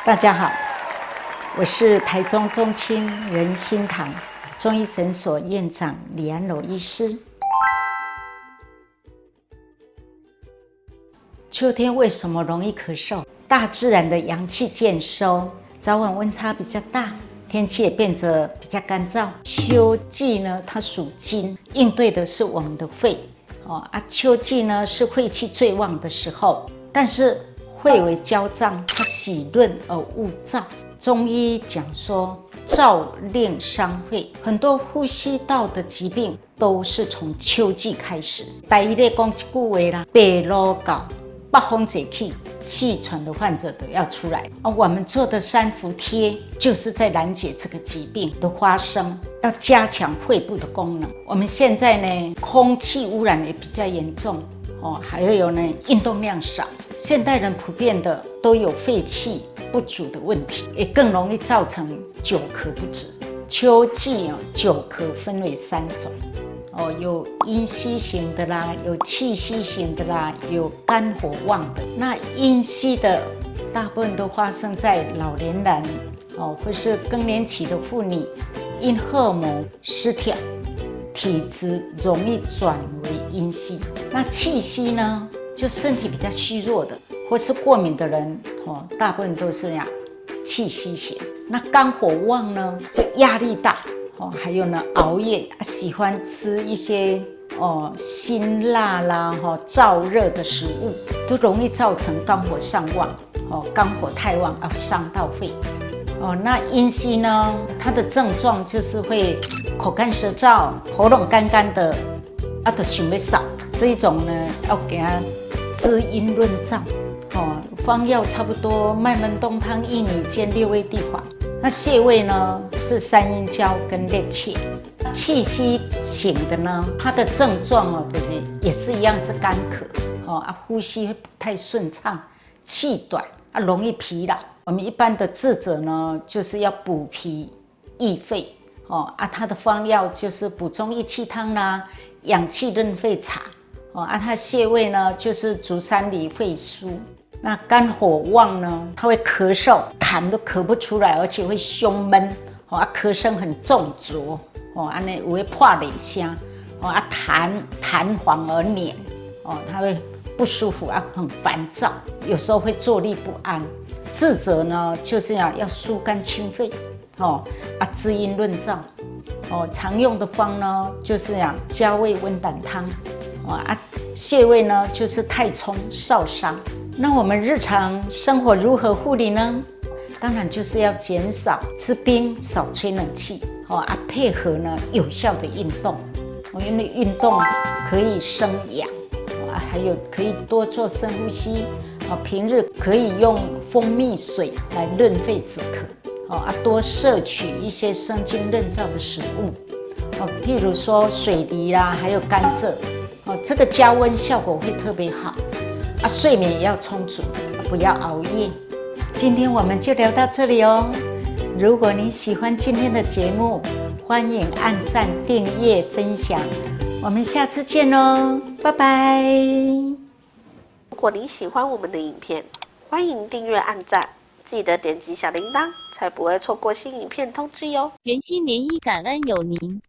大家好，我是台中中青仁心堂中医诊所院长李安柔医师。秋天为什么容易咳嗽？大自然的阳气渐收，早晚温差比较大，天气也变得比较干燥。秋季呢，它属金，应对的是我们的肺。秋季呢是肺气最旺的时候，但是肺为焦脏，它喜润而恶燥。中医讲说，燥令伤肺，很多呼吸道的疾病都是从秋季开始。台语咧讲一句话啦，白露到北风解气，气喘的患者都要出来。我们做的三伏贴就是在拦截这个疾病的发生，要加强肺部的功能。我们现在呢，空气污染也比较严重。还有呢，运动量少，现代人普遍的都有肺气不足的问题，也更容易造成久咳不止。秋季久咳分为3种，有阴虚型的啦，有气虚型的啦，有肝火旺的。那阴虚的大部分都发生在老年人，或是更年期的妇女，因荷尔蒙失调，体质容易转为阴虚。那气虚呢，就身体比较虚弱的，或是过敏的人，大部分都是气虚型。那肝火旺呢，就压力大，还有呢熬夜，喜欢吃一些辛辣啦、燥热的食物，都容易造成肝火上旺。肝火太旺要伤到肺。那阴虚呢，它的症状就是会口干舌燥、喉咙干干的，就想要扫。这一种呢，要给它滋阴润燥。方药差不多麦门冬汤薏米煎6味地黄。那穴位呢是三阴交跟列切。气虚型的呢，它的症状就是也是一样是干咳，呼吸不太顺畅，气短，容易疲劳。我们一般的治者呢，就是要补脾益肺。它的方药就是补中益气汤啦、养气润肺茶。它穴位呢就是足三里、肺腧。那肝火旺呢，它会咳嗽，痰都咳不出来，而且会胸闷，咳声很重浊，安尼有会破裂声，痰黄而黏，它会不舒服，很烦躁，有时候会坐立不安。治则呢，就是要疏肝清肺，滋阴润燥。常用的方呢，就是加味温胆汤。穴位呢就是太冲、少商。那我们日常生活如何护理呢？当然就是要减少吃冰，少吹冷气，配合呢有效的运动，因为运动可以生阳，还有可以多做深呼吸，平日可以用蜂蜜水来润肺止咳，多摄取一些生津润燥的食物，譬如说水梨啦，还有甘蔗，这个加温效果会特别好。睡眠也要充足，不要熬夜。今天我们就聊到这里哦。如果你喜欢今天的节目，欢迎按赞、订阅、分享。我们下次见哦，拜拜。如果你喜欢我们的影片，欢迎订阅、按赞，记得点击小铃铛，才不会错过新影片通知哟。元熙联谊感恩有您。